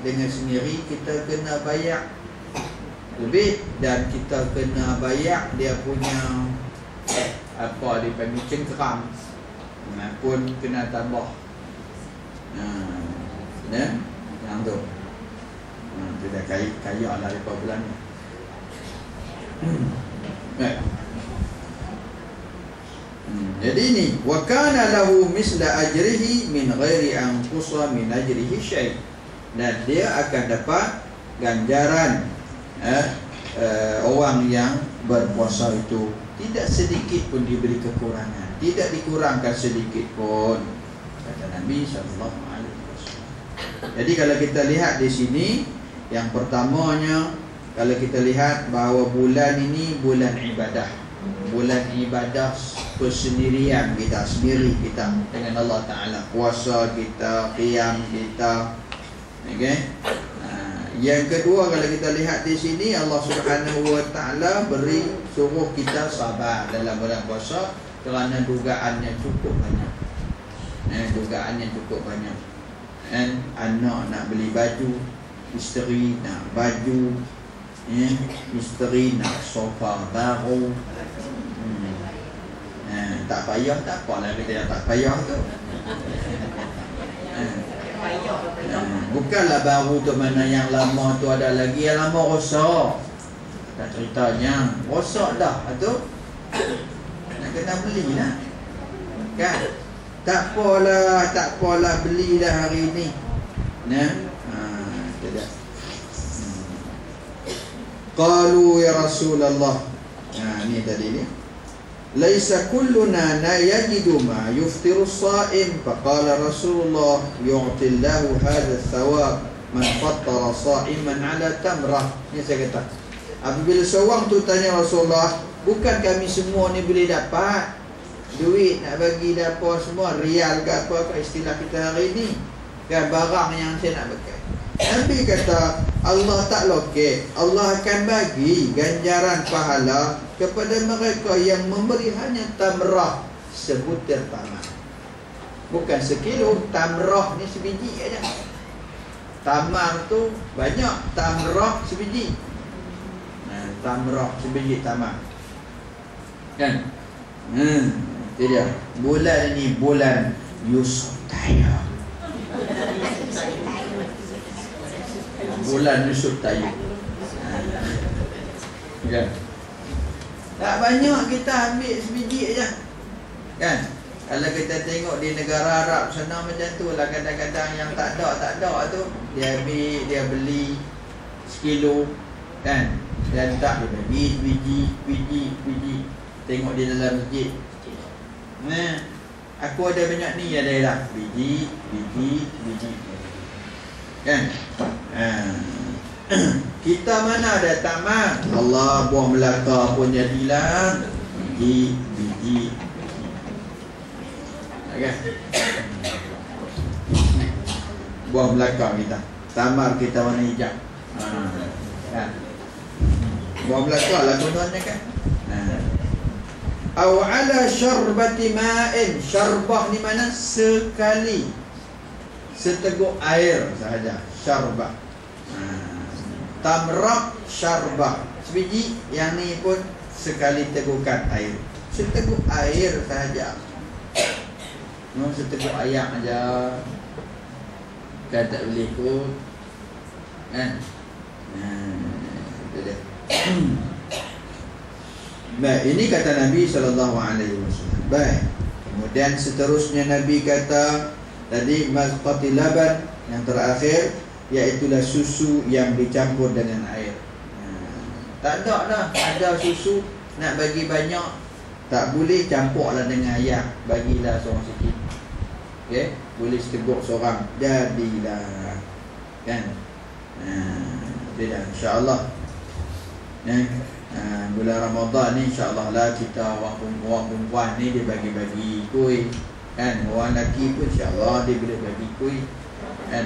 dengan sendiri kita kena bayar lebih, dan kita kena bayar dia punya apa dipanggil cengkeram pun kena tambah. Yang tu tidak kaya lah daripada bulan ni. Jadi ini wa kana lahu misla ajrihi min ghairi an qusa min ajrihi syai', dan dia akan dapat ganjaran orang yang berpuasa itu tidak sedikit pun diberi kekurangan, tidak dikurangkan sedikit pun, kata Nabi sallallahu alaihi wasallam. Jadi kalau kita lihat di sini, yang pertamanya kalau kita lihat bahawa bulan ini bulan ibadah, bulan ibadah persendirian kita, sendiri kita dengan Allah Ta'ala, puasa kita, qiyam kita. Okay? Yang kedua, kalau kita lihat di sini, Allah Subhanahu Wa Ta'ala beri suruh kita sabar dalam bulan puasa kerana dugaannya cukup banyak. Dugaannya cukup banyak. Anak nak beli baju, isteri nak baju, isteri nak sofa baru. Tak payah tak apalah kita yang tak payah tu. Bukanlah baru tu, mana yang lama tu ada lagi, yang lama rosak. Tak ceritanya rosak dah tu, nak kena belilah kan. Tak apalah belilah hari ni. Tidak. Qalu ya Rasulullah, ni tadi ni, laisa kulluna yajidu ma yuftiru as-sha'im, faqala Rasulullah yu'tillahu hadha ath-thawab man fattara sha'iman 'ala tamrah. Ni saya kata, apabila seorang tu tanya Rasulullah, bukan kami semua ni boleh dapat duit nak bagi apa semua, rial ke apa istilah kita hari ni kan, barang yang saya nak pakai. Nabi kata Allah tak lokek, Allah akan bagi ganjaran pahala kepada mereka yang memberi hanya tamrah, sebutir tamar. Bukan sekilo, tamrah ni sebiji aja. Tamar tu banyak, tamrah sebiji. Tamrah sebiji tamar. Kan? Itu dia. Bulan ni bulan Yusuf Tayyib. Bulan Yusuf Tayyib. Kan? Tak banyak, kita ambil sebiji aja. Kan? Kalau kita tengok di negara Arab sana macam tu lah, kadang-kadang yang tak ada tu, dia ambil, dia beli sekilo kan, dan tak dia bagi biji. Tengok di dalam masjid. Aku ada banyak ni, ada lah biji. Kan? Kita mana ada tamar, Allah buah melaka pun jadilah biji. Okay? Buah melaka kita, tamar kita warna hijau. Kan? Buah melaka lah tuan-tuannya kan. Aw ala syarbati ma'in, syarbah ni mana? Sekali, seteguk air sahaja, syarbah. Tamrah syarbah, sebiji, yang ni pun sekali tegukan air, seteguk air sahaja. Seteguk air aja kan, tak boleh kot kan. Itu dia. Baik, ini kata Nabi SAW. Baik, kemudian seterusnya Nabi kata tadi mazqati laban, yang terakhir iaitulah susu yang dicampur dengan air. Tak ada dah, ada susu nak bagi banyak, tak boleh campurlah dengan air, bagilah seorang sikit. Okay? Boleh seteguk seorang, jadilah kan. Tidak, insyaAllah bulan Ramadan ni insyaAllah lah kita orang perempuan ni dia bagi-bagi kuih kan, orang lelaki pun insyaAllah dia boleh bagi kuih kan.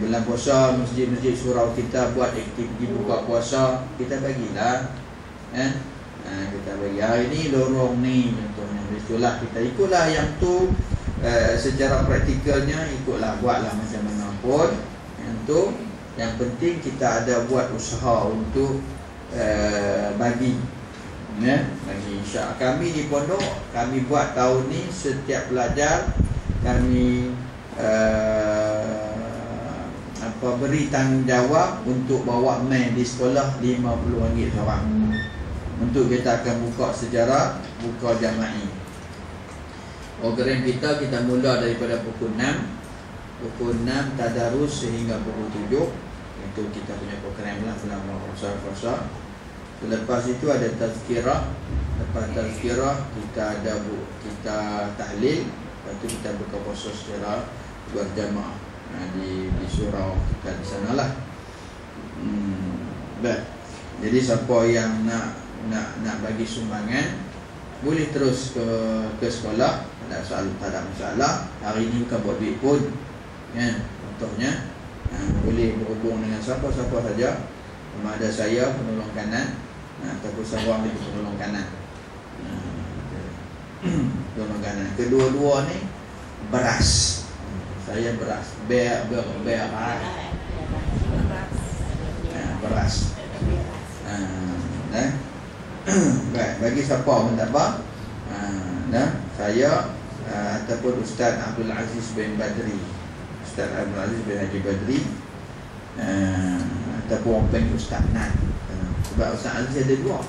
Bulan puasa masjid-masjid surau kita buat aktiviti buka puasa, kita bagilah kan. Kita bagi hari ni lorong ni contohnya, itulah kita ikutlah yang tu secara praktikalnya, ikutlah buatlah macam mana pun yang penting kita ada buat usaha untuk bagi, ya, bagi. Insya kami di pondok, kami buat tahun ni setiap pelajar kami beri tanggungjawab untuk bawa main di sekolah RM50 seorang. Untuk kita akan buka sejarah, buka jama'i. Program kita mula daripada pukul 6 tadarus sehingga pukul 7. Itu kita punya program lah selama puasa. Selepas itu ada tazkirah. Lepas tazkirah kita tahlil. Lepas itu kita buka puasa secara berjamaah di surau kita di sanalah. Baik. Jadi siapa yang nak bagi sumbangan boleh terus ke sekolah, tak ada masalah. Hari ini bukan buat duit pun, kan? Contohnya boleh berhubung dengan siapa saja. Sama ada saya penolong kanan ataupun seorang lagi penolong kanan. Penolong kanan. Kedua-dua ni beras. Saya beras. Beras. Baik, bagi siapa pun tak apa. Saya ataupun Ustaz Abdul Aziz bin Badri, Ustaz Abdul Aziz bin Haji Badri, ataupun orang panggil Ustaz Nan. Sebab Ustaz Aziz ada dua,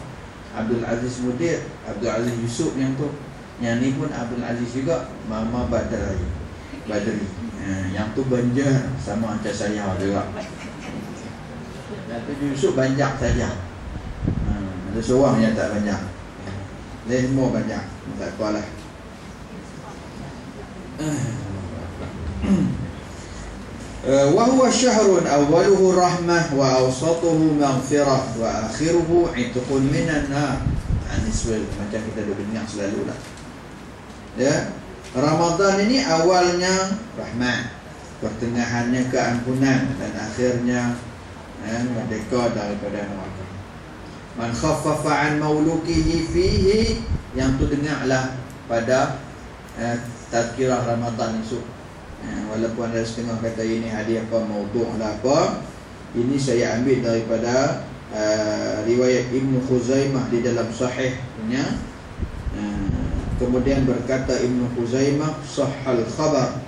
Abdul Aziz Mudir, Abdul Aziz Yusuf yang tu. Yang ni pun Abdul Aziz juga, Mama Badri. Yang tu Banjar sama macam saya juga. Tapi Yusuf banyak saja. Ada seorang yang tak banyak. Lain semua banyak. Tak apalah. Wa huwa syahrun awwaluhu rahmah wa awsatuhu maghfirah wa akhiruhu itqun minan nar. Aniswil macam kita dah dengar selalu lah. Ya, Ramadan ini awalnya rahmat, pertengahannya keampunan dan akhirnya merdeka daripada neraka. Man khaffafa an maulukihi fihi, yang tu dengarlah pada tazkirah Ramadan esok. Walaupun ada setengah kata ini hadiah apa, maudhu' lah apa, ini saya ambil daripada riwayat Ibnu Khuzaimah di dalam sahihnya. Kemudian berkata Ibnu Khuzaimah, sahhal khabar,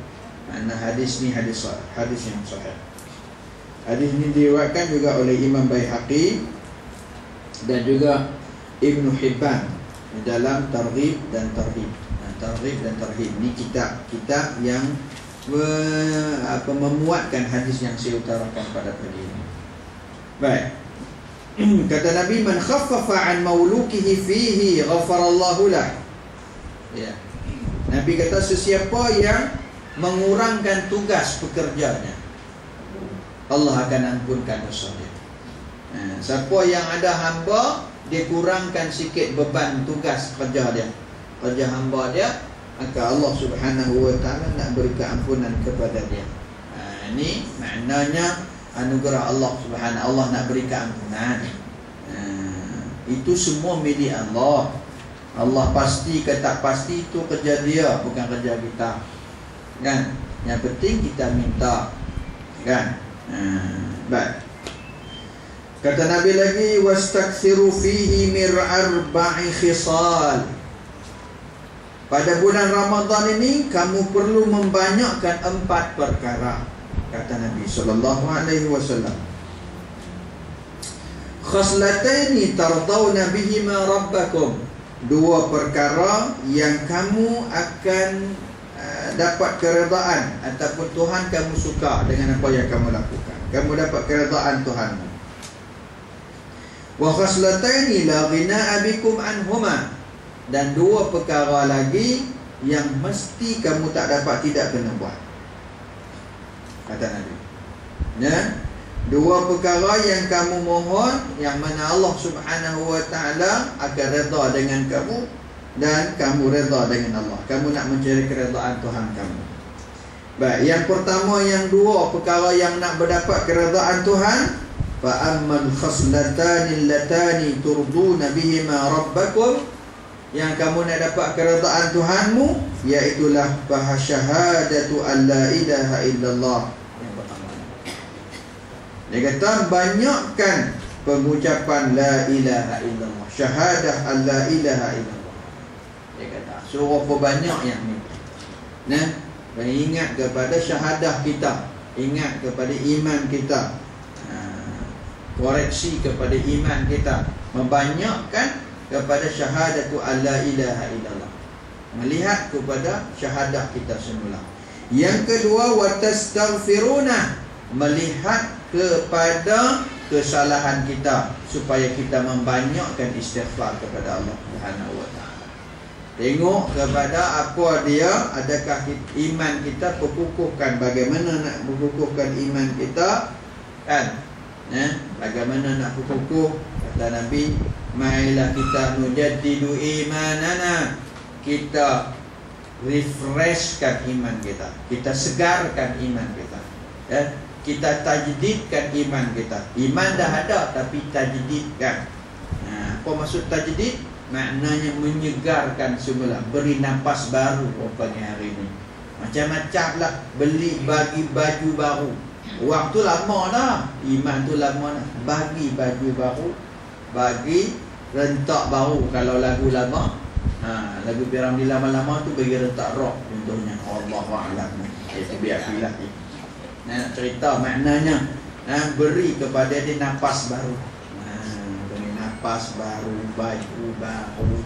makna hadis ni hadis yang sahih. Hadis ini diriwayatkan juga oleh Imam Baihaqi dan juga Ibnu Hibban di dalam Targhib dan Tarhib. Targhib dan Tarhib ni kitab yang memuatkan hadis yang saya utarakan pada pagi ini. Baik. Kata Nabi, man khaffafa an maulukihi fihi ghafarallahu lah. Ya. Nabi kata sesiapa yang mengurangkan tugas pekerjanya, Allah akan ampunkan dosa dia. Siapa yang ada hamba, dia kurangkan sikit beban tugas kerja dia, kerja hamba dia, maka Allah Subhanahu wa ta'ala nak beri keampunan kepada dia. Ini maknanya anugerah Allah Subhanahu. Allah nak beri keampunan. Itu semua milik Allah. Allah pasti ke tak pasti itu kerja dia, bukan kerja kita, kan? Yang penting kita minta, kan? Baik. Kata Nabi lagi, wastakthiru fihi mir arba'i khisal. Pada bulan Ramadan ini kamu perlu membanyakkan 4 perkara, kata Nabi sallallahu alaihi wasallam. Khaslataini tardawna bihima rabbakum, 2 perkara yang kamu akan dapat keredaan ataupun Tuhan kamu suka dengan apa yang kamu lakukan. Kamu dapat keredaan Tuhanmu. Wa khaslataini la ghina'a bikum anhuma, dan 2 perkara lagi yang mesti kamu tidak kena buat, kata Nabi. Ya, 2 perkara yang kamu mohon, yang mana Allah Subhanahu wa ta'ala akan redha dengan kamu dan kamu redha dengan Allah. Kamu nak mencari keredaan Tuhan kamu. Baik, yang pertama, yang 2 perkara yang nak berdapat keredaan Tuhan, fa ammal khaslatani allatani turduna bihima rabbakum, yang kamu nak dapat keredaan Tuhanmu, iaitulah syahadatu an la ilaha illallah. Yang pertama, Dia kata banyakkan pengucapan la ilaha illallah, syahadah alla ilaha illallah. Dia kata suruh perbanyak yang ni. Nah, ingat kepada syahadah kita, ingat kepada iman kita, koreksi kepada iman kita, membanyakkan kepada syahadatu alla ilaha illallah, melihat kepada syahadah kita semula. Yang kedua, watastaghfiruna, melihat kepada kesalahan kita supaya kita membanyakkan istighfar kepada Allah Subhanahu wa taala. Tengok kepada apa dia, adakah iman kita perkukuhkan, bagaimana nak perkukuhkan iman kita, kan? Bagaimana nak perkukuh? Kata Nabi, mailah kita nujaddidu imanana, kita refreshkan iman kita, kita segarkan iman kita, kita tajdidkan iman kita. Iman dah ada tapi tajdidkan. Apa maksud tajdid? Maknanya menyegarkan semula, beri nafas baru. Rupanya hari ini macam-macam lah, beli bagi baju baru. Wang tu lama dah, iman tu lama dah, bagi baju baru, bagi rentak baru. Kalau lagu lama, lagu Piramli lama-lama tu bagi rentak rock contohnya. Allahu'alam, itu biar-biar. Nak cerita maknanya, beri kepada dia nafas baru, beri nafas baru, baju baru.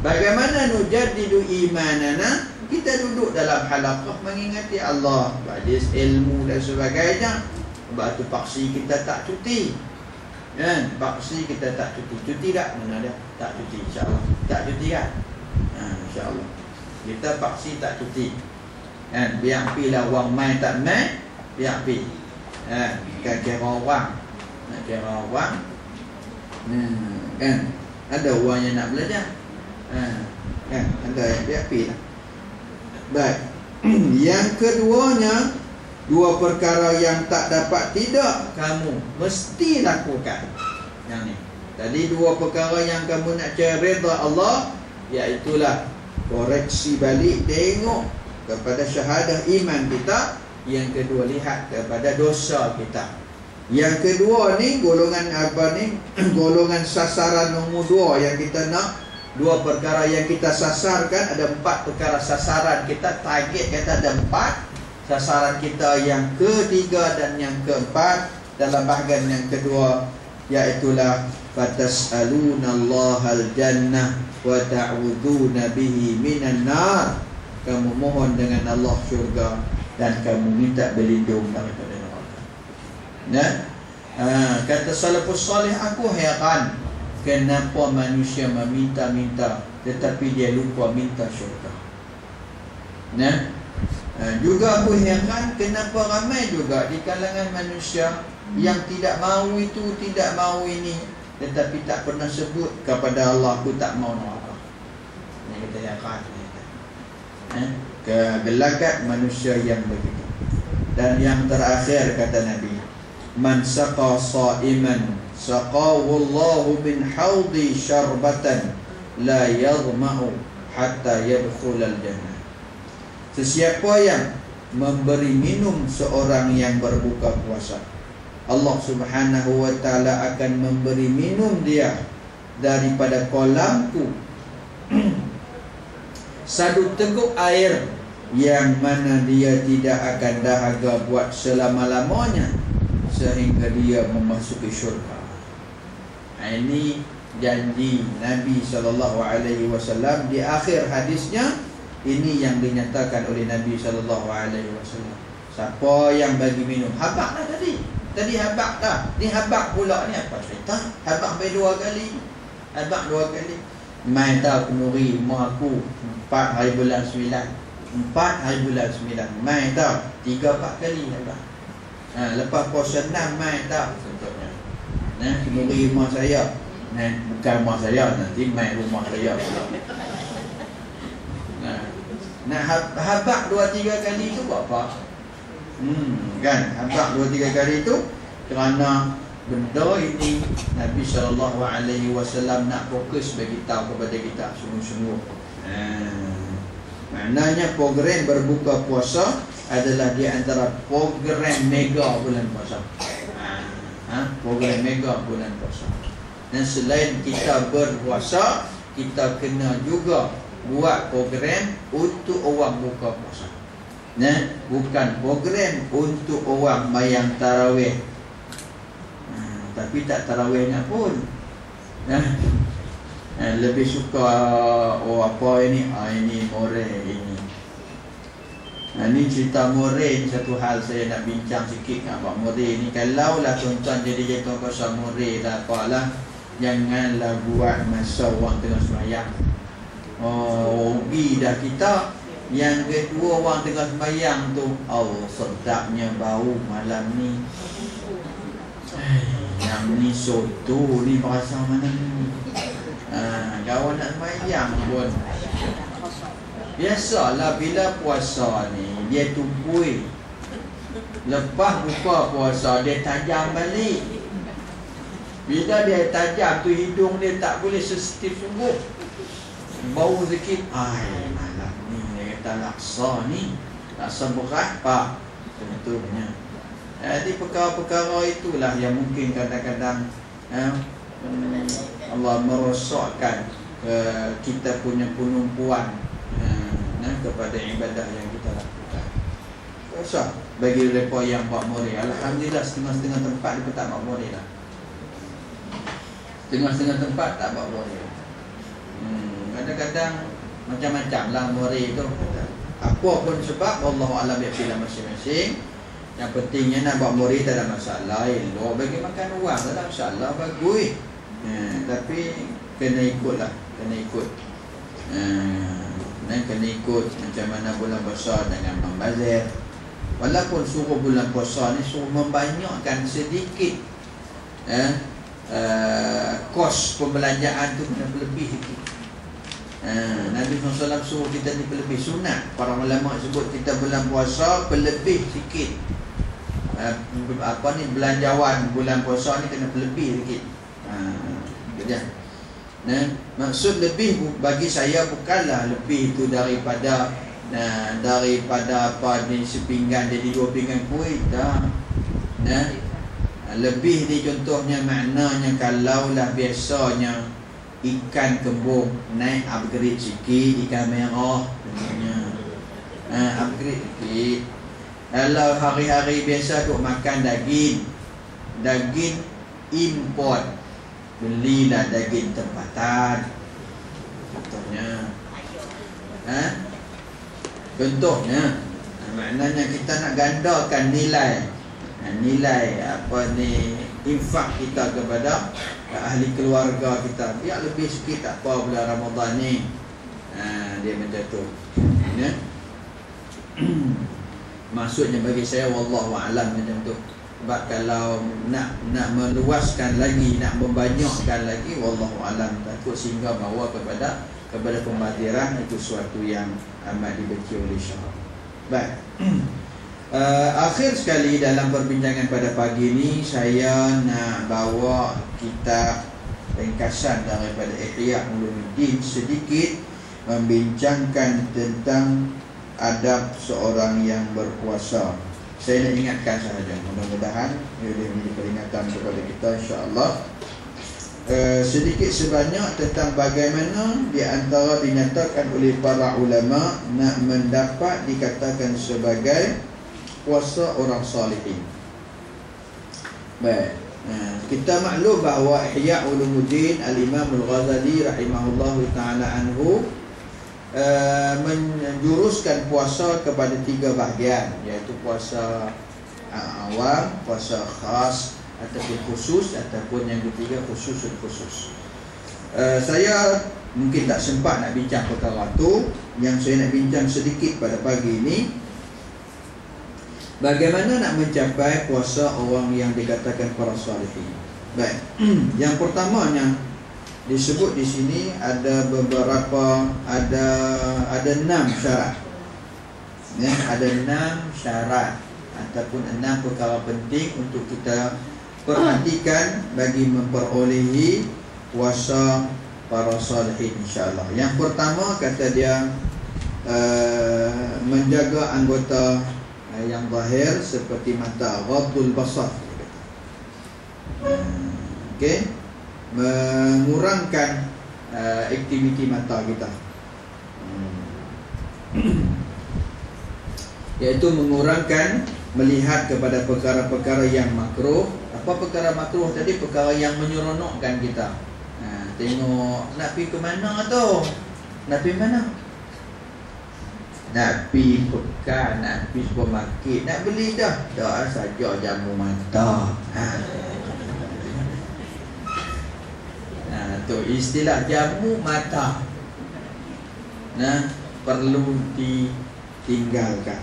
Bagaimana nujaddidu imanana? Kita duduk dalam halaqah mengingati Allah, majlis ilmu dan sebagainya. Sebab tu paksi kita tak cuti, kan? Paksi kita tak cuti. Cuti tak? Mana ada? Tak cuti, insyaAllah. Tak cuti kan? InsyaAllah kita paksi tak cuti, kan? Biar pi lah wang main tak main, biar pi, kan? Kira orang, nak kira orang, kan? Ada orang yang nak belajar, kan? Ada yang biar pi lah. Baik. Yang keduanya, dua perkara yang tak dapat tidak kamu mesti lakukan. Yang ni tadi dua perkara yang kamu nak cari redha Allah, iaitulah koreksi balik, tengok kepada syahadah iman kita. Yang kedua, lihat kepada dosa kita. Yang kedua ni golongan apa ni? Golongan sasaran nombor 2 yang kita nak. Dua perkara yang kita sasarkan, ada 4 perkara sasaran kita, target kita ada 4. Sasaran kita yang ketiga dan yang keempat dalam bahagian yang kedua, iaitulah fatas'alunallahal jannah wa ta'udzuna bihi minan nar. Kamu mohon dengan Allah syurga dan kamu minta berlindung daripada neraka. Kata salafus salih, aku heran kenapa manusia meminta-minta tetapi dia lupa minta syurga. Juga aku heran kenapa ramai juga di kalangan manusia yang tidak mahu itu, tidak mahu ini, tetapi tak pernah sebut kepada Allah, aku tak mahu neraka. Ini kita heran. Kegelagat manusia yang begitu. Dan yang terakhir kata Nabi, man saqa sa'iman saqawallahu min haudi syarbatan la yadhma'u hatta yadkhulal jannah. Sesiapa yang memberi minum seorang yang berbuka puasa, Allah Subhanahu wa ta'ala akan memberi minum dia daripada kolamku satu teguk air yang mana dia tidak akan dahaga buat selama-lamanya sehingga dia memasuki syurga. Ini janji Nabi SAW di akhir hadisnya. Ini yang dinyatakan oleh Nabi SAW. Siapa yang bagi minum, habak lah tadi. Tadi habak dah, ni habak pula ni apa cerita? Habak sampai 2 kali. Habak 2 kali. Mai tahu kenuri rumah aku 4 hari bulan 9. 4 hari bulan 9. Mai tahu 3-4 kali habak. Lepas puasa 6 mai tahu contohnya. Kenuri rumah saya. Bukan rumah saya, nanti mai rumah saya pula. Nah, habak 2-3 kali itu buat apa? Kan, habak 2-3 kali itu kerana benda ini Nabi SAW nak fokus bagi tahu kepada kita sungguh-sungguh. Maknanya program berbuka puasa adalah di antara program mega bulan puasa. Program mega bulan puasa. Dan selain kita berpuasa, kita kena juga buat program untuk orang buka puasa. Bukan program untuk orang bayang tarawih. Tapi tak tarawihnya pun. Lebih suka apa ini? Ini more ini. Ini cerita more ni satu hal saya nak bincang sikit dengan Pak More ni. Kalau lah tuan-tuan jadi tuan kuasa more lah apalah, janganlah buat masa orang tengah sembahyang. Rugi dah kita. Yang kedua, orang tengah sembahyang tu, sedapnya bau malam ni. Yang ni soto ni bahasa mana ni? Kawan nak sembahyang pun. Biasalah bila puasa ni dia tumpui. Lepas buka puasa dia tajam balik. Bila dia tajam tu hidung dia tak boleh sensitif sungguh. Bau sikit, malam ni dia kata laksa ni. Laksa berat pak. Contohnya. Jadi perkara-perkara itulah yang mungkin kadang-kadang Allah merosakkan kita punya penumpuan kepada ibadah yang kita lakukan. Usah bagi mereka yang buat more. Alhamdulillah setengah-setengah tempat dia tak buat more lah. Setengah-setengah tempat tak buat more. Kadang-kadang macam-macam lah more tu. Apa pun sebab Allah Alam biarlah masing-masing. Yang pentingnya nak buat more tak ada masalah. Elok bagi makan orang tak ada masalah, bagus. Tapi kena ikut lah. Kena ikut. Kena ikut macam mana bulan puasa dengan membazir. Walaupun suruh bulan puasa ni suruh membanyakkan sedikit kos pembelanjaan tu kena lebih sikit. Nabi SAW suruh kita ni lebih sunat. Para ulama sebut kita bulan puasa lebih sikit. Belanjawan bulan puasa ni kena lebih sikit. Maksud lebih bagi saya bukanlah lebih itu daripada apa ni sepinggan jadi 2 pinggan kuih dah. Lebih ni contohnya maknanya kalaulah biasanya ikan kembung naik upgrade sikit, ikan merah contohnya upgrade sikit. Kalau hari-hari biasa duk makan daging import, belilah daging tempatan contohnya. Maknanya kita nak gandakan nilai apa ni infak kita kepada ahli keluarga kita. Biar lebih sikit tak apa bulan Ramadan ni. Dia macam tu. Maksudnya bagi saya wallahu a'lam macam tu. Sebab kalau nak meluaskan lagi, nak membanyakkan lagi, wallahu alam, takut sehingga bawa kepada pembaziran, itu suatu yang amat dibenci oleh syara. Baik. Akhir sekali dalam perbincangan pada pagi ini saya nak bawa kitab ringkasan daripada Ihya Ulumuddin, sedikit membincangkan tentang adab seorang yang berpuasa. Saya nak ingatkan sahaja, mudah-mudahan ia menjadi peringatan kepada kita insya-Allah. Sedikit sebanyak tentang bagaimana di antara dinyatakan oleh para ulama nak mendapat dikatakan sebagai puasa orang salihin. Baik. Kita maklum bahawa Ihya Ulumuddin Al-Imam Al-Ghazali rahimahullahu taala anhu menjuruskan puasa kepada 3 bahagian, iaitu puasa awam, puasa khas ataupun khusus, ataupun yang ketiga khusus. Saya mungkin tak sempat nak bincang perkara itu. Yang saya nak bincang sedikit pada pagi ini, bagaimana nak mencapai puasa orang yang dikatakan para salihin. Baik. Yang pertamanya disebut di sini ada beberapa, ada 6 syarat. Ada 6 syarat ataupun 6 perkara penting untuk kita perhatikan bagi memperolehi puasa para salihin insya-Allah. Yang pertama kata dia menjaga anggota yang zahir seperti mata, ghaddul basar. Okey, mengurangkan aktiviti mata kita, iaitu mengurangkan melihat kepada perkara-perkara yang makruh. Apa perkara makruh tadi? Perkara yang menyeronokkan kita. Tengok nak pergi ke mana tu? Nak pergi mana? Nak pergi pekan, nak pergi supermarket, nak beli dah. Dah saja jamu mata. Tu istilah jamu mata. Perlu ditinggalkan.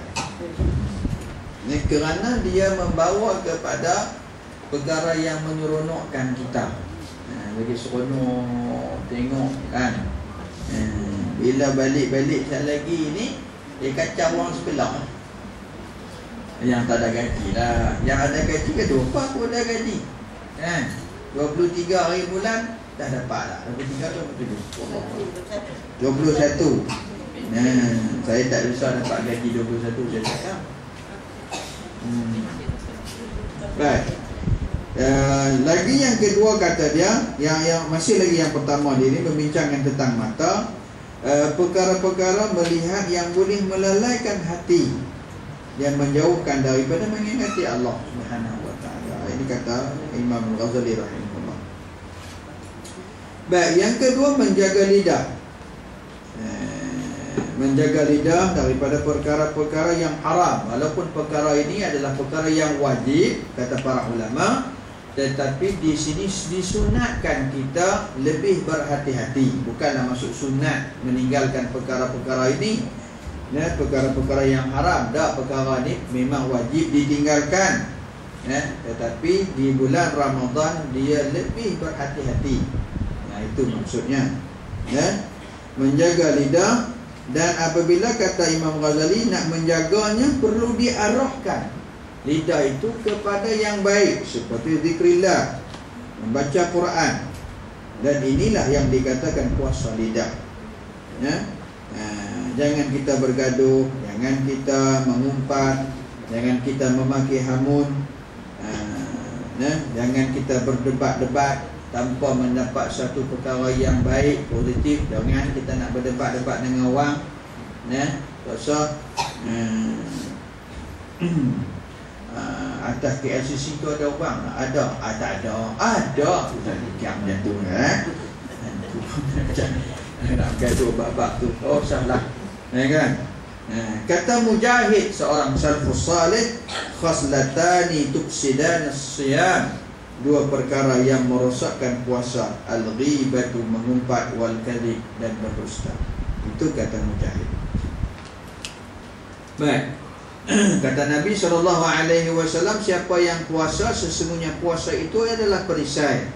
Kerana dia membawa kepada perkara yang menyeronokkan kita. Bagi seronok tengok kan. Bila balik-balik sekali lagi ni, dia kacau orang sebelah. Yang tak ada gaji lah. Yang ada gaji ke apa pun ada gaji kan. 23 hari bulan dah dapat lah. 23 tu 21. Saya tak bisa dapat gaji 21 saya cakap. Baik. Lagi yang kedua kata dia, yang masih lagi yang pertama dia ni membincangkan tentang mata, perkara-perkara melihat yang boleh melalaikan hati, yang menjauhkan daripada mengingati Allah Subhanahu wa taala. Ini kata Imam Ghazali rahimahullah. Baik, yang kedua menjaga lidah. Menjaga lidah daripada perkara-perkara yang haram. Walaupun perkara ini adalah perkara yang wajib kata para ulama, tetapi di sini disunatkan kita lebih berhati-hati. Bukanlah masuk sunat meninggalkan perkara-perkara ini, perkara-perkara yang haram. Tak, perkara ini memang wajib ditinggalkan, tetapi di bulan Ramadan dia lebih berhati-hati. Itu maksudnya, menjaga lidah. Dan apabila kata Imam Ghazali nak menjaganya, perlu diarahkan lidah itu kepada yang baik, seperti zikrillah, membaca Quran. Dan inilah yang dikatakan puasa lidah. Jangan kita bergaduh, jangan kita mengumpat, jangan kita memaki hamun, jangan kita berdebat-debat tanpa mendapat satu perkara yang baik, positif. Jangan kita nak berdebat-debat dengan orang, tak usah. Atas KLCC tu ada orang? Ada. Tak ada. Ada. Macam tu nak gaduh bab-bab tu. Oh, salah. Kan? Kata Mujahid, seorang salafus salih, khaslatani tufsidan as-siyam, dua perkara yang merosakkan puasa, al-ghibatu, mengumpat, wal kadhib, dan berdusta. Itu kata Mujahid. Baik. Kata Nabi SAW, siapa yang puasa, sesungguhnya puasa itu adalah perisai.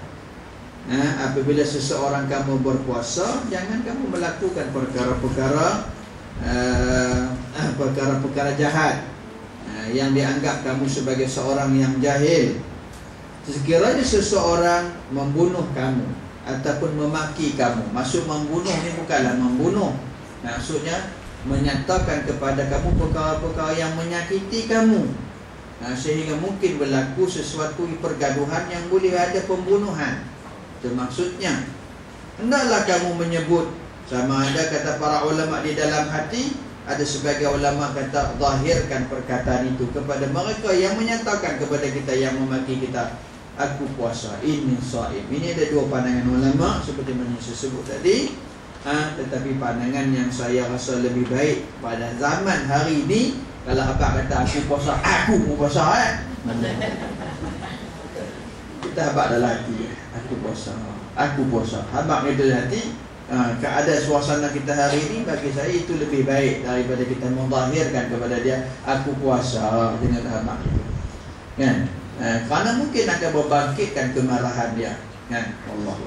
Apabila seseorang kamu berpuasa, jangan kamu melakukan perkara-perkara jahat yang dianggap kamu sebagai seorang yang jahil. Sekiranya seseorang membunuh kamu ataupun memaki kamu, maksud membunuh ni bukanlah membunuh, maksudnya menyatakan kepada kamu perkara-perkara yang menyakiti kamu, sehingga mungkin berlaku sesuatu pergaduhan yang boleh ada pembunuhan. Itu maksudnya. Hendaklah kamu menyebut, sama ada kata para ulama di dalam hati, ada sebagai ulama kata zahirkan perkataan itu kepada mereka yang menyatakan kepada kita, yang memaki kita, aku puasa, ini shaim. Ini ada dua pandangan ulama seperti mana saya sebut tadi. Tetapi pandangan yang saya rasa lebih baik pada zaman hari ini, kalau abang kata aku puasa, aku mau puasa, kita abang dalam hati, aku puasa. Abang ni dalam hati, keadaan suasana kita hari ini, bagi saya itu lebih baik daripada kita menzahirkan kepada dia, aku puasa dengan abang itu, kan? Kerana mungkin akan membangkitkan kemarahan dia, kan? Allah.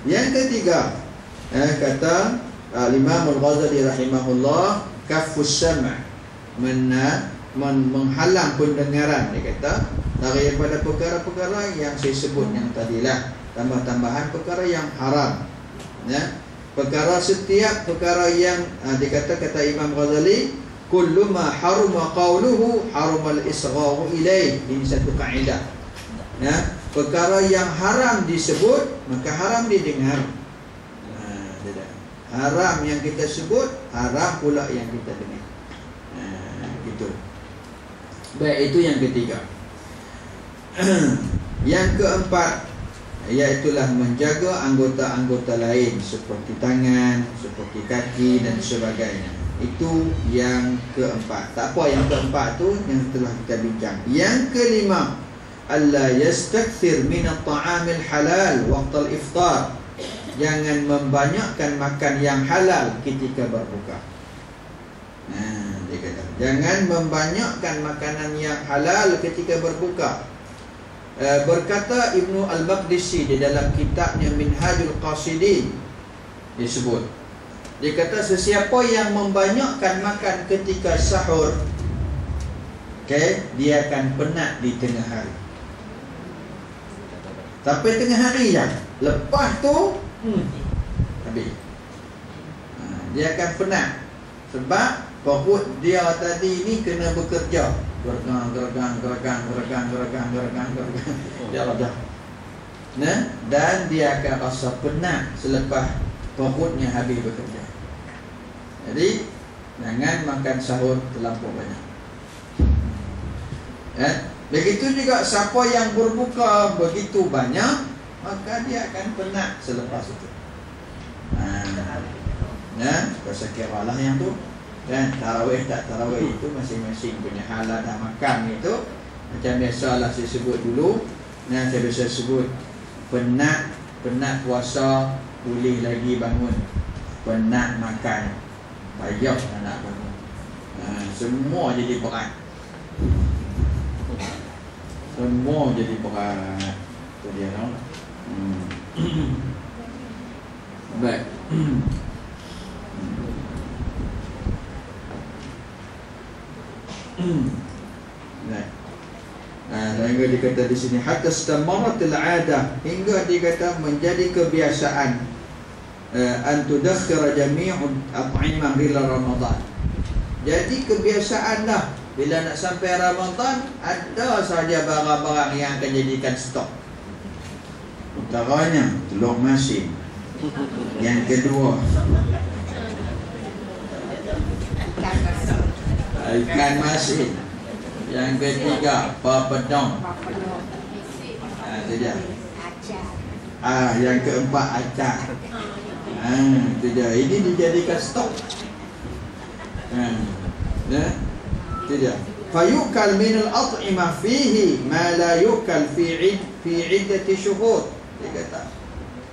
Yang ketiga, kata Imam Al-Ghazali rahimahullah, kafus sam', menghalang pendengaran, dia kata, daripada perkara-perkara yang saya sebut yang tadilah, tambah-tambahan perkara yang haram. Perkara setiap perkara yang dikata kata Imam Ghazali, kullu ma haruma qawluhu haruma al-isgharu ilaih. Ini satu kaedah. Ya, perkara yang haram disebut maka haram didengar. Haram yang kita sebut, haram pula yang kita dengar. Gitu. Baik, itu yang ketiga. Yang keempat, iaitulah menjaga anggota-anggota lain seperti tangan, seperti kaki dan sebagainya. Itu yang keempat. Tak apa, yang keempat tu yang telah kita bincang. Yang kelima, alla yastakthir min at-ta'amil halal waqtal iftar. Jangan membanyakkan makan yang halal ketika berbuka. Dia kata, jangan membanyakkan makanan yang halal ketika berbuka. Berkata Ibnu Al-Maqdisi di dalam kitabnya Minhajul Qasidin, disebut, dia kata sesiapa yang membanyakkan makan ketika sahur, dia akan penat di tengah hari. Tapi tengah hari je, lepas tu habis. Dia akan penat sebab perut dia tadi ni kena bekerja, gergang. Dia rajah. Dan dia akan rasa penat selepas perutnya habis bekerja. Jadi jangan makan sahur terlampau banyak. Begitu juga siapa yang berbuka begitu banyak, maka dia akan penat selepas itu. Rasa kira lah yang tu. Tarawih tak tarawih itu masing-masing punya halat dah makan itu. Macam biasalah saya sebut dulu. Saya biasa sebut penat puasa, boleh lagi bangun. Penat makan, payah nak bangun. Semua jadi berat. Semua jadi berat. Itu dia tau. Baik. Baik. Hingga dikata di sini hatta istamaratil 'adah, hingga dikata menjadi kebiasaan an tudakhkhira jami'ul at'imah ila Ramadan. Jadi kebiasaan dah bila nak sampai Ramadan ada saja barang-barang yang akan jadikan stok. Utamanya telur masin. Yang kedua ikan masin. Yang ketiga papadong. Itu dia. Yang keempat acar. Itu dia. Ini dijadikan stok. Itu dia. Fayukal minal at'imah fihi ma la yukal fi iddati syuhur.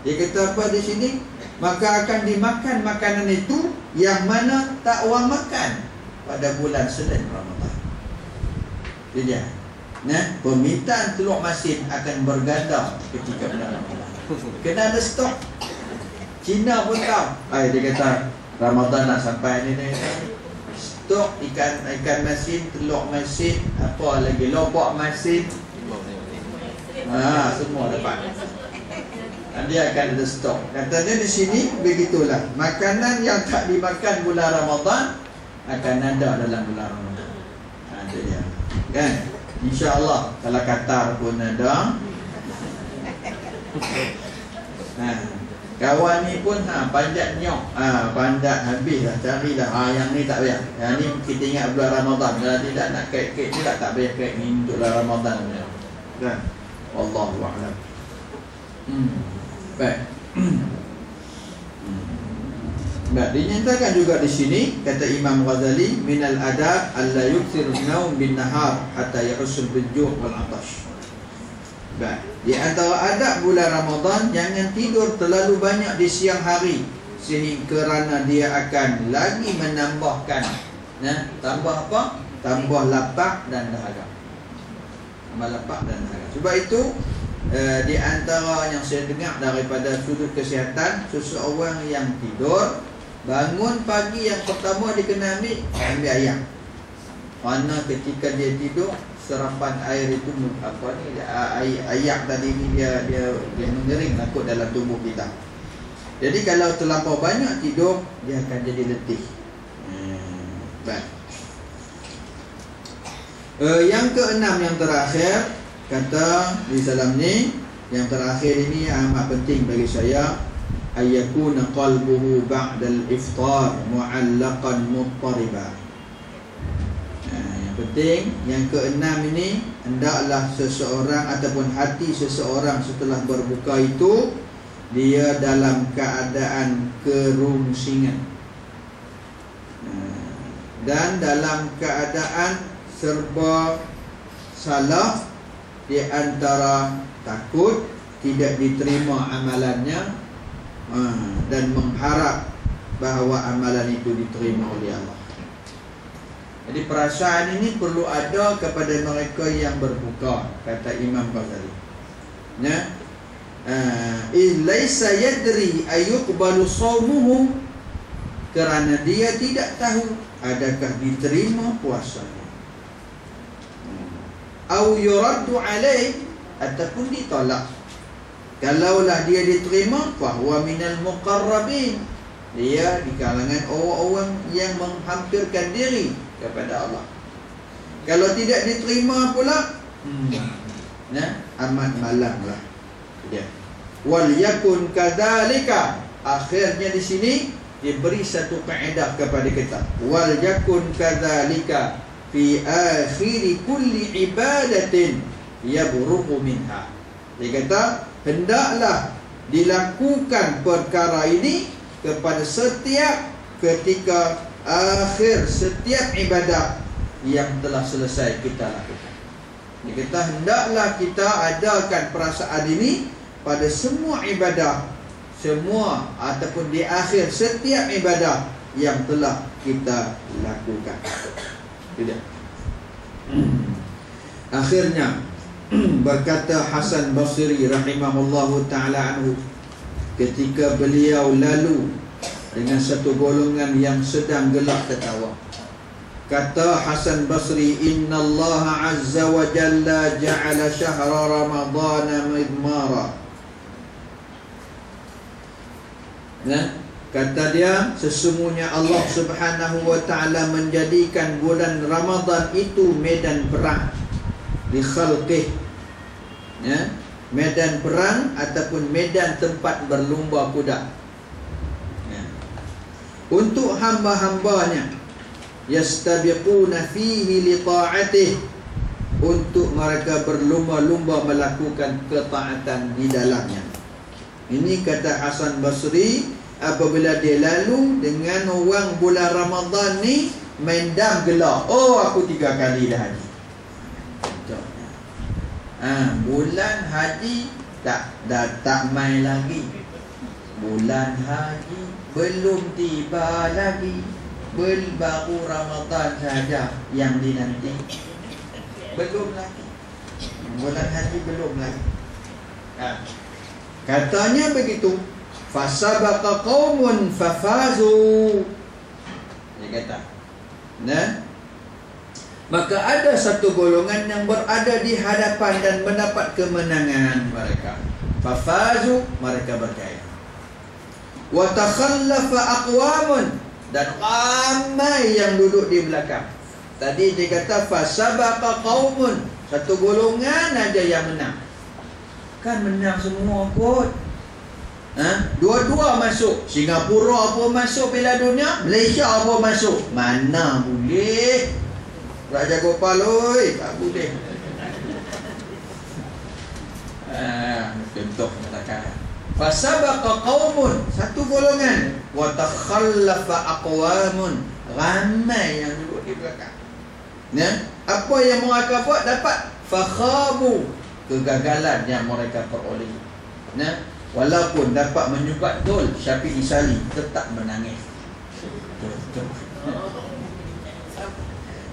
Dia kata apa di sini? Maka akan dimakan makanan itu yang mana tak orang makan pada bulan selain Ramadan. Itu dia. Permintaan telur masin akan berganda ketika bulan Ramadan. Kena ada stok. Cina pun tahu. Dia kata Ramadan nak sampai ni. Stok ikan masin, telur masin, apa lagi, lobak masin. Semua dapat. Dia akan ada stok. Katanya di sini begitulah. Makanan yang tak dimakan bulan Ramadan akan ada dalam bulan Ramadan. Itu dia. Kan? InsyaAllah kalau Qatar pun ada. Kawan ni pun panjat nyok. Panjat habis lah, carilah. Yang ni tak payah. Yang ni kita ingat bulan Ramadan. Kalau tidak nak kek-kek ni tak payah kek ni untuk bulan Ramadan. Kan? Wallahu a'lam. Baik. Baik, dinyatakan juga di sini kata Imam Ghazali minal adab alla yukthiru an-naum bin nahar hatta yahsul bil ju' wal 'atash. Baik, di antara adab bulan Ramadan jangan tidur terlalu banyak di siang hari sehingga kerana dia akan lagi menambahkan tambah apa? Tambah lapar dan dahaga. Tambah lapar dan dahaga. Sebab itu di antara yang saya dengar daripada sudut kesihatan, seseorang yang tidur bangun pagi yang pertama dia kena ambil air. Kerana ketika dia tidur serapan air itu air tadi ni dia mengering takut dalam tubuh kita. Jadi kalau terlampau banyak tidur dia akan jadi letih. Baik. Yang keenam, yang terakhir, kata di dalam ni, yang terakhir ini amat penting bagi saya, ayyakuna qalbuhu ba'dal iftar mu'allaqan muttariba. Yang penting, yang keenam ini, hendaklah seseorang ataupun hati seseorang setelah berbuka itu dia dalam keadaan kerungsingan dan dalam keadaan serba salah, di antara takut tidak diterima amalannya dan mengharap bahawa amalan itu diterima oleh Allah. Jadi perasaan ini perlu ada kepada mereka yang berbuka, kata Imam Ghazali. Ya, laisa yadri ayuqbalu shaumuhu, kerana dia tidak tahu adakah diterima puasanya, au yuraddu alaih, ataupun ditolak. Kalaulah dia diterima, fahuwa minal muqarrabin, dia di kalangan orang-orang yang menghampirkan diri kepada Allah. Kalau tidak diterima pula, amat malanglah dia. Wal yakun kadzalika, akhirnya di sini diberi satu kaedah kepada kita. Wal yakun kadzalika fi akhiri kulli ibadatin yabruqu minha. Dia kata, hendaklah dilakukan perkara ini kepada setiap ketika akhir setiap ibadah yang telah selesai kita lakukan. Dia kata, hendaklah kita adakan perasaan ini pada semua ibadah, semua ataupun di akhir setiap ibadah yang telah kita lakukan. Tidak. Akhirnya berkata Hasan Basri rahimahullahu ta'ala anhu, ketika beliau lalu dengan satu golongan yang sedang gelak tertawa, kata Hasan Basri, Inna Allah azza wa jalla ja'ala syahra ramadana midmara. Kata dia, sesungguhnya Allah subhanahu wa ta'ala menjadikan bulan Ramadan itu medan perang di khalqih, medan perang ataupun medan tempat berlumba kuda, untuk hamba-hambanya, yastabiquna fihi li ta'atih, untuk mereka berlumba-lumba melakukan ketaatan di dalamnya. Ini kata Hasan Basri, apabila dia lalu dengan orang bulan Ramadan ni main dam gelak, oh aku 3 kali dah haji. Bulan haji tak main lagi. Bulan haji belum tiba lagi, baru Ramadan saja yang dinanti. Belum lagi, bulan haji belum lagi. Katanya begitu. Fasabaqa qaumun fafazu. Dia kata, maka ada satu golongan yang berada di hadapan dan mendapat kemenangan mereka. Fafazu, mereka berjaya. Wa takhallafa aqwamun, dan ramai yang duduk di belakang. Tadi dia kata fasabaqa qaumun, satu golongan aja yang menang. Kan menang semua kot. Dua-dua masuk. Singapura pun masuk Piala Dunia, Malaysia pun masuk. Mana boleh? Raja Gopal oi, tak boleh. Contoh katakan, fasabaqa qaumun, satu golongan, wa takhallafa aqwamun, ramai yang duduk di belakang. Apa yang mereka buat? Dapat fakhabu, kegagalan yang mereka peroleh. Walaupun dapat menyubat gol, Syafi'i Sali tetap menangis.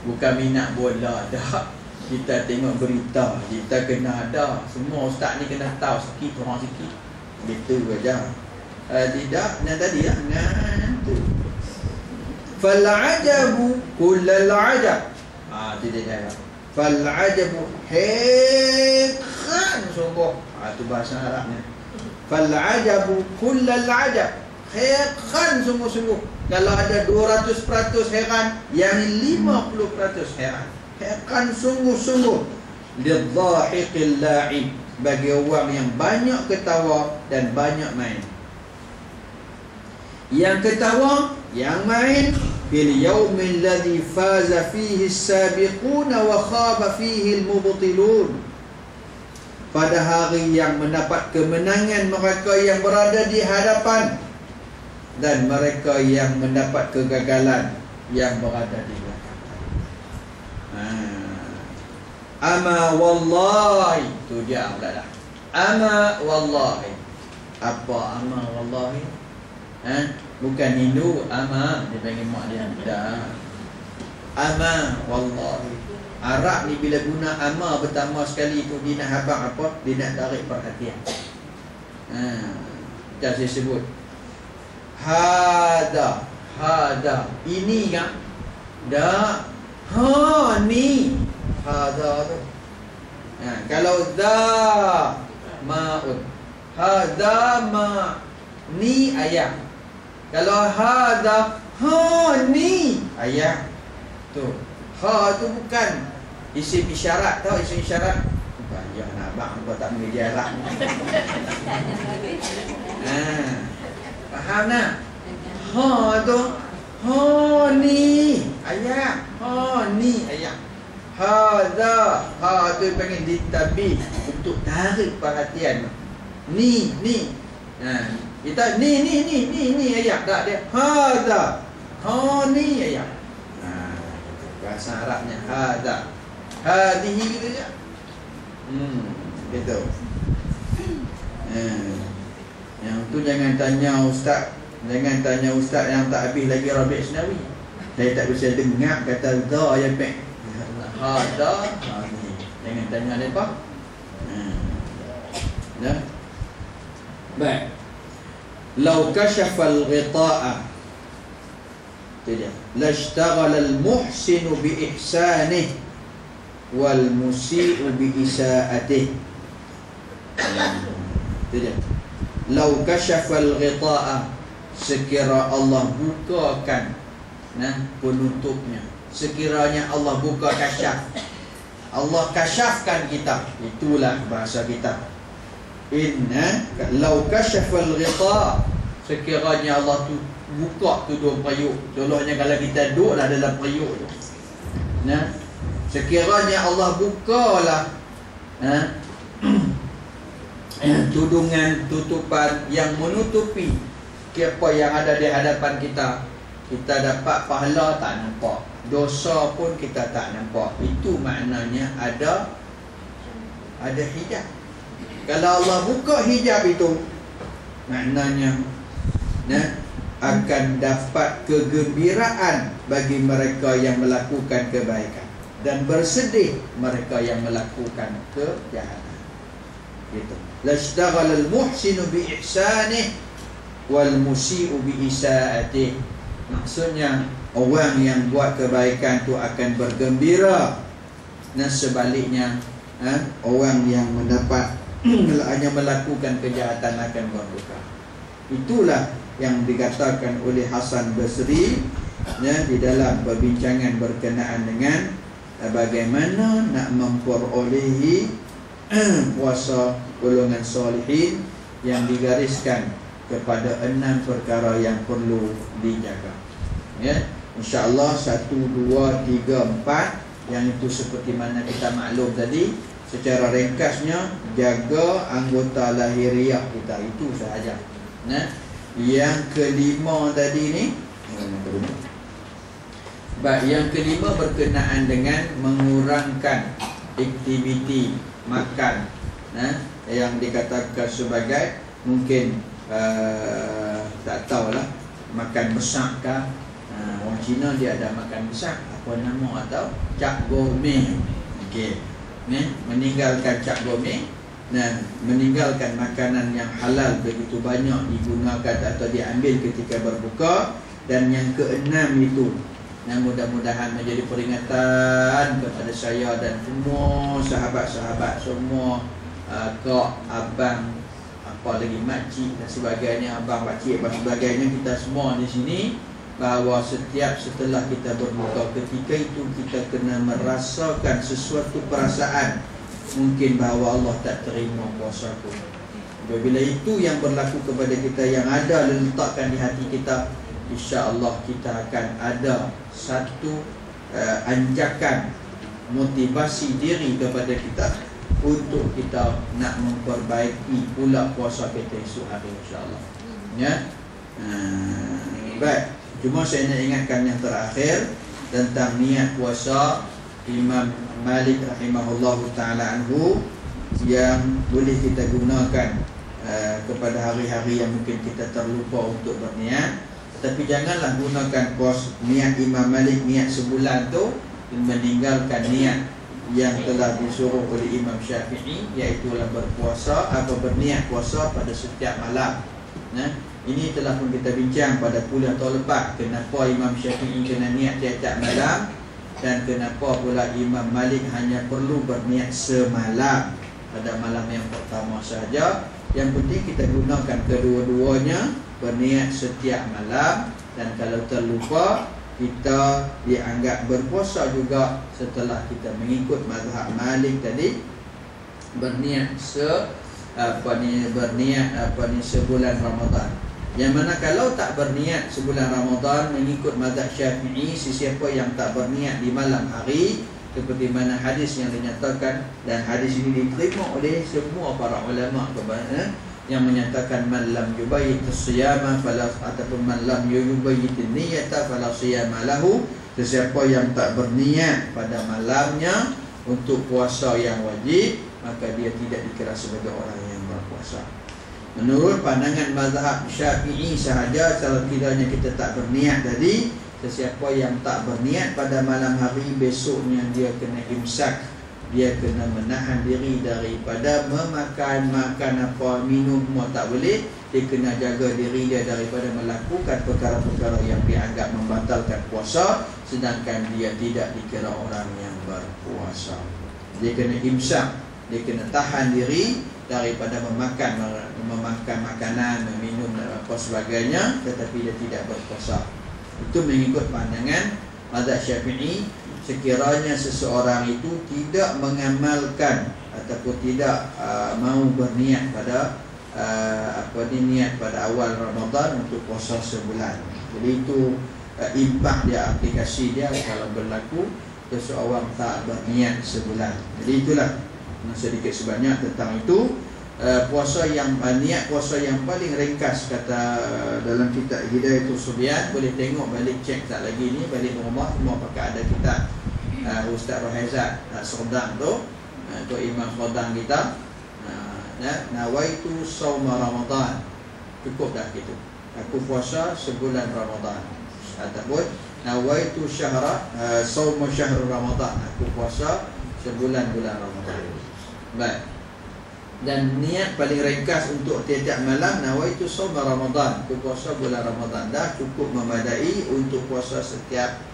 Bukan minat bola dah. Kita tengok berita, kita kena ada. Semua ustaz ni kena tahu sikit, orang sikit. Betul saja. Tidak, yang tadi lah. Fal'ajabu kullal ajab. Tidak ada. Fal'ajabu, heran sungguh. Itu bahasa Arabnya. Fal'ajabu kullal ajab, heran sungguh-sungguh. Kalau ada 200% heran, yang 50% heran. Heran sungguh-sungguh lidhahiqil la'ib, bagi orang yang banyak ketawa dan banyak main. Yang ketawa, yang main, fil yaumil ladzi faza fihi as-sabiqun wa khaba fihi al-mubtilun, pada hari yang mendapat kemenangan mereka yang berada di hadapan dan mereka yang mendapat kegagalan yang berada di belakang. Ama wallahi, tu dia dah. Ama wallahi. Apa ama wallahi? Bukan Hindu ama, dia panggil mak dia. Dah. Ama wallahi. Arab ni bila guna ama pertama sekali tu, dia nak habang apa? Dia nak tarik perhatian. Dah saya sebut hada, hada, ini kan? Dah. Ha, ni hada tu. Kalau da ma'un, hada ma, ni ayam. Kalau hada, ha, ni ayam. Tu, ha tu bukan isim isyarat. Tahu isim isyarat? Banyak nak abang kau tak mengajar Arab. Faham tak? Ha tu, ha ni ayam, ha ni ayam. Hada, ha tu panggil ditabih, untuk tarik perhatian. Ni. Kita ni ayam tak dia. Hada, ha ni ayam. Bahasa Arabnya hada, hadihi gitu je. Gitu. Yang tu jangan tanya ustaz, jangan tanya ustaz yang tak habis lagi Rabi' Senawi. Saya tak bisa dengar kata da ya pak. Hada, ni. Jangan tanya depa. Dah. Baik. Lau kashafa al-ghita'a, tu dia. Lashtaghala al-muhsinu bi ihsanih wal musii'u bi isaa'atih. Tu dia. Lau kashafa al-ghita'a, sekira Allah bukakan penutupnya, sekiranya Allah buka kasyaf, Allah kasyafkan kita, itulah bahasa kita. Inna lau kashafal ghita, sekiranya Allah tu buka tudung periuk. Contohnya kalau kita duduklah dalam periuk tu, sekiranya Allah bukalah tudungan, tutupan yang menutupi apa yang ada di hadapan kita, kita dapat pahala tak nampak, dosa pun kita tak nampak. Itu maknanya ada hijab. Kalau Allah buka hijab itu, maknanya akan dapat kegembiraan bagi mereka yang melakukan kebaikan, dan bersedih mereka yang melakukan kejahatan. Gitu. Lashtaghala al-muhsinu bi ihsanih wal musii'u bi isaa'atih. Maksudnya orang yang buat kebaikan tu akan bergembira, dan sebaliknya orang yang mendapat hanya melakukan kejahatan akan berduka. Itulah yang dikatakan oleh Hasan Basri di dalam perbincangan berkenaan dengan bagaimana nak memperolehi puasa golongan solihin, yang digariskan kepada 6 perkara yang perlu dijaga. InsyaAllah 1, 2, 3, 4, yang itu seperti mana kita maklum tadi. Secara ringkasnya, jaga anggota lahiriah kita, itu sahaja. Yang kelima tadi ni, yang kelima berkenaan dengan mengurangkan aktiviti makan, yang dikatakan sebagai mungkin tak tahulah, makan besar ke. Orang Cina dia ada makan besar, apa nama, atau cap gourmet. Okey, meninggalkan cap gourmet dan meninggalkan makanan yang halal begitu banyak digunakan atau diambil ketika berbuka. Dan yang keenam itu, mudah-mudahan menjadi peringatan kepada saya dan semua sahabat-sahabat semua, kak, abang, apa lagi, makcik dan sebagainya, abang, makcik dan sebagainya, kita semua di sini bahawa setelah kita berbuka, ketika itu kita kena merasakan sesuatu perasaan mungkin bahawa Allah tak terima puasaku. Apabila itu yang berlaku kepada kita, yang ada letakkan di hati kita, insya-Allah kita akan ada satu anjakan motivasi diri kepada kita untuk kita nak memperbaiki pula puasa kita esok hari, insya-Allah. Ya. Baik. Cuma saya nak ingatkan yang terakhir tentang niat puasa Imam Malik rahimahullahu ta'ala anhu yang boleh kita gunakan kepada hari-hari yang mungkin kita terlupa untuk berniat. Tapi janganlah gunakan niat Imam Malik, niat sebulan tu, meninggalkan niat yang telah disuruh oleh Imam Syafi'i, iaitu berpuasa atau berniat puasa pada setiap malam. Ini telah pun kita bincang pada kuliah tahun lepas, kenapa Imam Syafi'i kena niat tiap-tiap malam, dan kenapa pula Imam Malik hanya perlu berniat semalam pada malam yang pertama saja. Yang penting kita gunakan kedua-duanya, berniat setiap malam, dan kalau terlupa kita dianggap berpuasa juga setelah kita mengikut mazhab Malik tadi, berniat sebulan Ramadan. Yang mana kalau tak berniat sebulan Ramadan mengikut mazhab Syafi'i, sesiapa yang tak berniat di malam hari, seperti mana hadis yang dinyatakan, dan hadis ini diterima oleh semua para ulama yang menyatakan man lam yubayyit as-siyama fala, ataupun man lam yubayyit an-niyata fala siyama lahu, sesiapa yang tak berniat pada malamnya untuk puasa yang wajib, maka dia tidak dikira sebagai orang yang berpuasa. Menurut pandangan mazhab Syafi'i sahaja, kalau kiranya kita tak berniat tadi, sesiapa yang tak berniat pada malam hari, besoknya dia kena imsak, dia kena menahan diri daripada makan apa, minum semua tak boleh. Dia kena jaga diri dia daripada melakukan perkara-perkara yang dianggap membatalkan puasa, sedangkan dia tidak dikira orang yang berpuasa. Dia kena imsak, dia kena tahan diri daripada memakan makanan, meminum dan apa sebagainya, tetapi dia tidak berpuasa. Itu mengikut pandangan mazhab Syafi'i. Sekiranya seseorang itu tidak mengamalkan ataupun tidak mau berniat pada niat pada awal Ramadan untuk puasa sebulan, jadi itu impak dia, aplikasi dia kalau berlaku seseorang tak berniat sebulan. Jadi itulah sedikit sebanyak tentang itu. Puasa yang niat puasa yang paling ringkas kata dalam kitab Hidayatul Subyan, boleh tengok balik, cek tak lagi ni balik rumah, semua pakai ada kitab Ustaz Rohaizat Sordang tu, Imam Sordang kita, nawaitu sauma Ramadan, cukup dah gitu, aku puasa sebulan Ramadan, ataupun nawaitu syahra sauma syahr Ramadan, aku puasa sebulan bulan Ramadan. Baik. Dan niat paling ringkas untuk tiap-tiap malam, nawaitu sauma Ramadan, aku puasa bulan Ramadan, dah cukup memadai untuk puasa setiap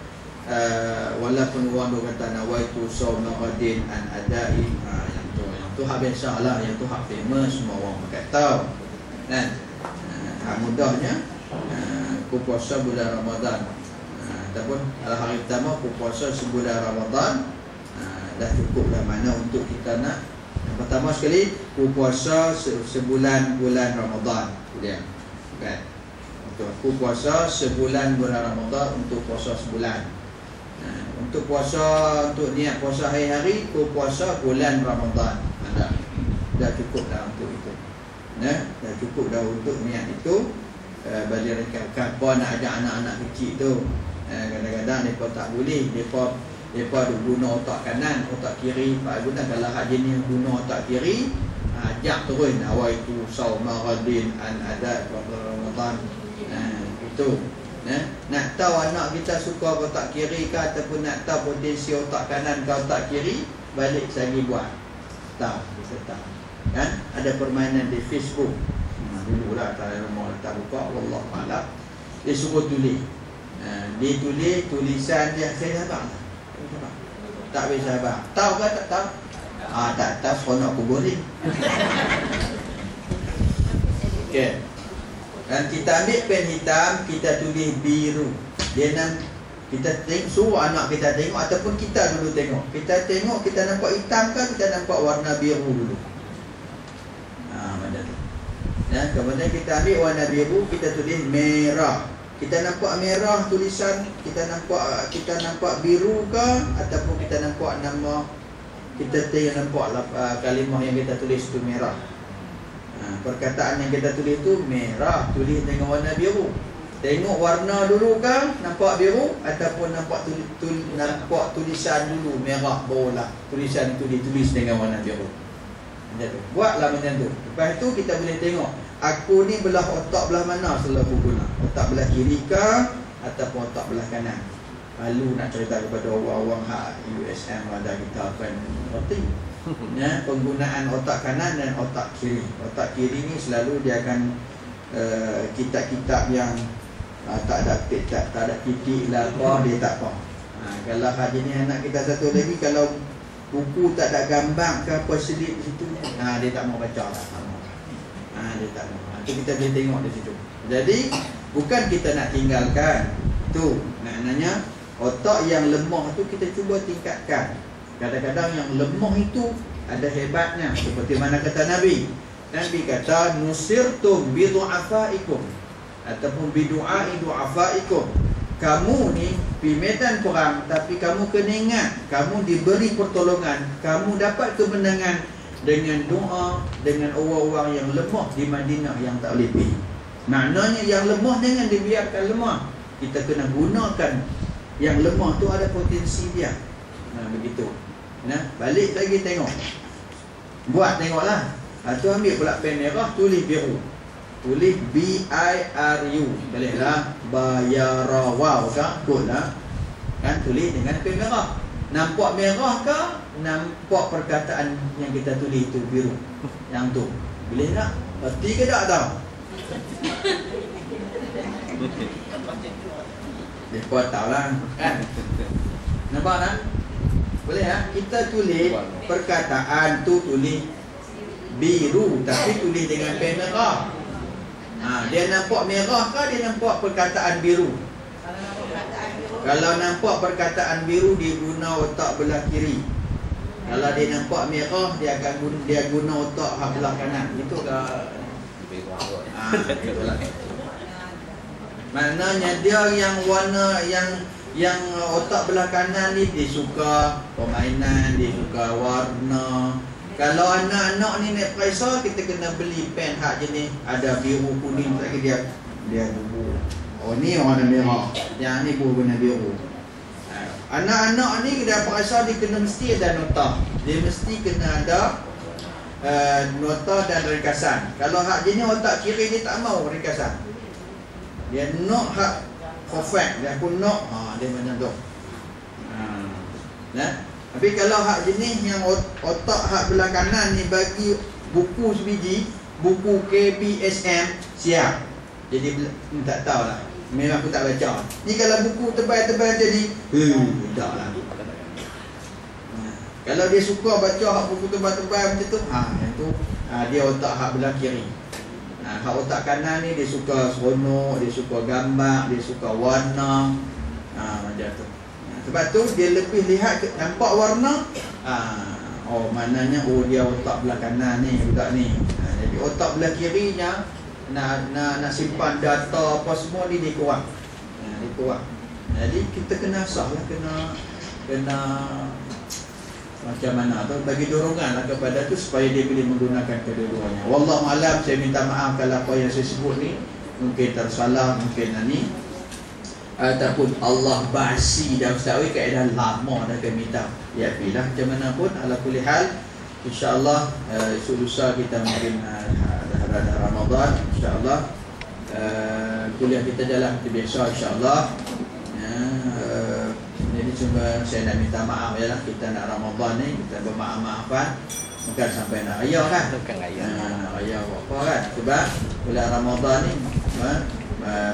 walaupun orang tu kata nawaitu sauma ghadin an adai, yang tu hak biasa lah, yang tu hak famous, semua orang pakai tahu kan. Mudahnya aku puasa bulan Ramadan, ataupun hari pertama aku puasa sebulan Ramadan, dah cukup dah. Mana untuk kita nak pertama sekali aku puasa sebulan bulan Ramadan, kemudian kan, untuk aku puasa sebulan bulan Ramadan, untuk puasa sebulan. Untuk puasa, untuk niat puasa hari-hari, aku puasa bulan Ramadan, dah cukup dah untuk itu. Dah cukup dah untuk niat itu. Bagi mereka apa nak ajak anak-anak kecil tu, kadang-kadang mereka tak boleh, mereka guna otak kanan, otak kiri. Pak guna kalau hak jenis guna otak kiri, ajak terus nawaitu sauma ghadin an ada Ramadan. Itu nak tahu anak kita suka otak kiri ke, ataupun nak tahu potensi otak kanan ke otak kiri, balik sagi buat tahu, bisa tahu kan. Ada permainan di Facebook dululah, kalau mau tak buka, wallahu a'lam, dia suruh tulis, dia tulis tulisan dia, saya sabar tak boleh sabar, tahu ke tak tahu? Tak tahu, seronok aku goreng. Okay. Dan kita ambil pen hitam, kita tulis biru. Dia kita suruh anak kita tengok ataupun kita dulu tengok. Kita tengok, kita nampak hitam ke kita nampak warna biru dulu. Macam tu. Kemudian kita ambil warna biru, kita tulis merah. Kita nampak merah tulisan, kita nampak biru ke ataupun kita nampak nama, kita nampak kalimah yang kita tulis tu merah. Perkataan yang kita tulis tu merah, tulis dengan warna biru. Tengok warna dulu kan, nampak biru ataupun nampak nampak tulisan dulu merah barulah tulisan itu ditulis dengan warna biru. Macam tu. Buatlah macam tu. Lepas tu kita boleh tengok aku ni belah otak belah mana selalu guna. Otak belah kiri ke ataupun otak belah kanan. Lalu nak cerita kepada orang-orang hak USM ada kita akan reti. Penggunaan otak kanan dan otak kiri. Otak kiri ni selalu dia akan kitab-kitab yang tak ada titik lah apa, dia tak apa. Kalau hari ni anak kita satu lagi, kalau buku tak ada gambar ke apa selip situ, dia tak mau baca lah. Dia tak mau. Itu kita boleh tengok di situ. Jadi bukan kita nak tinggalkan tu, maknanya otak yang lemah tu kita cuba tingkatkan. Kadang-kadang yang lemah itu ada hebatnya. Seperti mana kata Nabi kata nusirtum bidu'afaikum ataupun bidu'ai du'afaikum. Kamu ni pergi medan perang, tapi kamu kena ingat, kamu diberi pertolongan, kamu dapat kemenangan dengan doa, dengan orang-orang yang lemah di Madinah yang tak boleh pergi. Maknanya yang lemah jangan dibiarkan lemah. Kita kena gunakan yang lemah tu, ada potensi dia. Begitu. Balik lagi tengok. Buat tengoklah. Tu ambil pula pen merah, tulis biru. Tulis B-I-R-U. Bolehlah. Bayara. Wow kan? Good lah. Kan tulis dengan pen merah. Nampak merah ke? Nampak perkataan yang kita tulis tu biru. Yang tu. Boleh tak? Pasti ke tak tahu? Mereka tahu lah kan? Nampak tak? Boleh tak? Kita tulis perkataan tu tulis biru, tapi tulis dengan pen merah. Dia nampak merah ke dia nampak perkataan biru? Kalau nampak perkataan biru, dia guna otak belah kiri. Kalau dia nampak merah, dia akan guna otak belah kanan. Itu ke? Itulah. Maknanya dia yang warna yang otak belah kanan ni, dia suka permainan, dia suka warna. Kalau anak-anak ni nak periksa, kita kena beli pen hak jenis ada biru kuning lagi, dia bubu. Oh ni warna merah, yang ni warna biru. Anak-anak ni dia periksa, dia kena mesti ada nota. Dia mesti kena ada nota dan ringkasan. Kalau hak jenis otak kiri, dia tak mau ringkasan. Dia nak hak perfect, dia pun nak dia macam tu. Tapi kalau hak jenis yang otak hak belah kanan ni bagi buku sebiji, buku KBSM, siap. Jadi tak tahulah. Memang aku tak baca. Ni kalau buku tebal-tebal jadi tak lah. Kalau dia suka baca hak buku tebal-tebal macam tu, yang tu dia otak hak belah kiri. Hak otak kanan ni dia suka seronok, dia suka gambar, dia suka warna. Macam tu. Sebab tu dia lebih lihat nampak warna. Maknanya dia otak belah kanan ni budak ni. Jadi otak belah kirinya nak simpan data apa semua ni dia kurang. Dia kurang. Jadi kita kena asahlah, kena macam mana tu, bagi dorongan lah kepada tu supaya dia boleh menggunakan kedua-duanya. Wallahu alam. Saya minta maaf kalau apa yang saya sebut ni mungkin tersalah, mungkin ni ataupun Allah basi dah ustaz kaedah lama dah kami minta. Ya pilih macam mana pun, ala kulli hal insya-Allah esok lusa kita mungkin ada Ramadan insya-Allah, kuliah kita jalan seperti biasa insya-Allah. Jadi cuma saya nak minta maaf je lah, kita nak Ramadan ni kita bermaaf-maafan, bukan sampai nak raya kan, bukan raya nak raya apa kan, sebab bulan Ramadan ni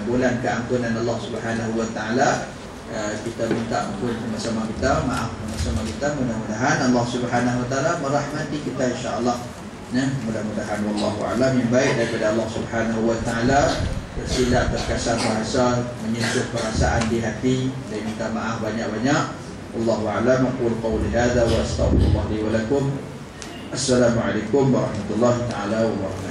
bulan keampunan Allah Subhanahu wa taala. Kita minta ampun sama-sama kita, maaf sama-sama kita. Mudah-mudahan Allah Subhanahu wa taala merahmati kita insya-Allah. Mudah-mudahan wallahu a'lam yang baik daripada Allah Subhanahu wa taala tersilap, terkasar bahasa, menyentuh perasaan di hati, saya minta maaf banyak-banyak. Wallahu a'lam. Aqulu qawli hadza wa astaghfirullah li wa lakum. Assalamualaikum warahmatullahi taala wabarakatuh.